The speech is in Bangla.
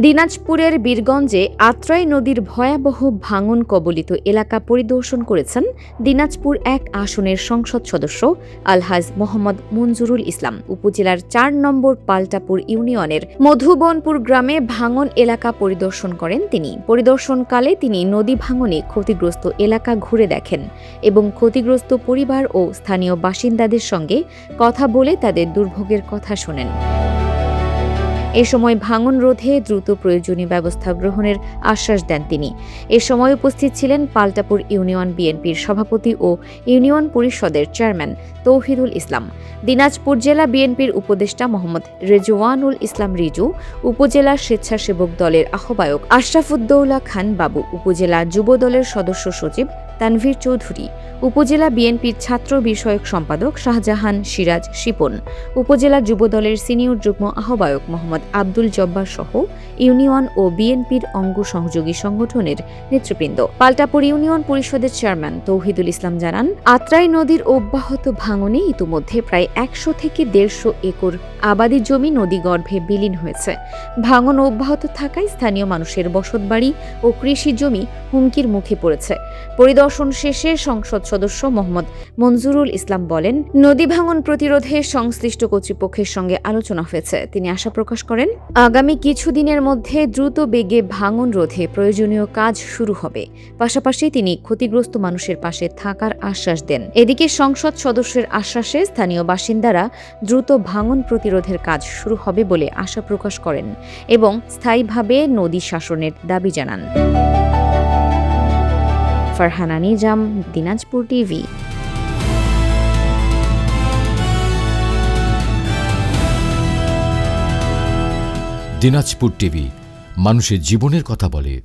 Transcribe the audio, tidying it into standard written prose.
দিনাজপুরের বীরগঞ্জে আত্রাই নদীর ভয়াবহ ভাঙন কবলিত এলাকা পরিদর্শন করেছেন দিনাজপুর ১ আসনের সংসদ সদস্য আলহাজ মোহাম্মদ মঞ্জুরুল ইসলাম। উপজেলার ৪ নম্বর পাল্টাপুর ইউনিয়নের মধুবনপুর গ্রামে ভাঙন এলাকা পরিদর্শন করেন তিনি। পরিদর্শনকালে তিনি নদী ভাঙনে ক্ষতিগ্রস্ত এলাকা ঘুরে দেখেন এবং ক্ষতিগ্রস্ত পরিবার ও স্থানীয় বাসিন্দাদের সঙ্গে কথা বলে তাদের দুর্ভোগের কথা শোনেন। এ সময় ভাঙন রোধে দ্রুত প্রয়োজনীয় ব্যবস্থা গ্রহণের আশ্বাস দেন তিনি। এ সময় উপস্থিত ছিলেন পাল্টাপুর ইউনিয়ন বিএনপির সভাপতি ও ইউনিয়ন পরিষদের চেয়ারম্যান তৌহিদুল ইসলাম, দিনাজপুর জেলা বিএনপির উপদেষ্টা মোহাম্মদ রেজওয়ানুল ইসলাম রিজু, উপজেলা স্বেচ্ছাসেবক দলের আহ্বায়ক আশরাফুদ্দৌলা খান বাবু, উপজেলা যুব দলের সদস্য সচিব তানভীর চৌধুরী, উপজেলা বিএনপির ছাত্র বিষয়ক সম্পাদক শাহজাহান সিরাজ শিপন, উপজেলা যুব দলের সিনিয়র যুগ্ম আহ্বায়ক মোহাম্মদ আব্দুল জব্বার সহ ইউনিয়ন ও বিএনপির অঙ্গ সহযোগী সংগঠনের নেতৃবৃন্দ। পাল্টাপুর ইউনিয়ন পরিষদের চেয়ারম্যান তৌহিদুল ইসলাম জানান, আত্রাই নদীর অব্যাহত ভাঙনে ইতিমধ্যে প্রায় ১০০ থেকে ১৫০ একর আবাদি জমি নদীগর্ভে বিলীন হয়েছে। ভাঙন অব্যাহত থাকায় স্থানীয় মানুষের বসতবাড়ি ও কৃষি জমি হুমকির মুখে পড়েছে। পরিদর্শন শেষে সংসদ সদস্য মোহাম্মদ মঞ্জুরুল ইসলাম বলেন, নদী ভাঙন প্রতিরোধে সংশ্লিষ্ট কর্তৃপক্ষের সঙ্গে আলোচনা হয়েছে। তিনি আশা প্রকাশ করেন, আগামী কিছুদিনের মধ্যে দ্রুত বেগে ভাঙন রোধে প্রয়োজনীয় কাজ শুরু হবে। পাশাপাশি তিনি ক্ষতিগ্রস্ত মানুষের পাশে থাকার আশ্বাস দেন। এদিকে সংসদ সদস্যের আশ্বাসে স্থানীয় বাসিন্দারা দ্রুত ভাঙন প্রতিরোধের কাজ শুরু হবে বলে আশা প্রকাশ করেন এবং স্থায়ীভাবে নদী শাসনের দাবি জানান। ফারহানা নিজাম, দিনাজপুর টিভি। দিনাজপুর টিভি মানুষের জীবনের কথা বলে।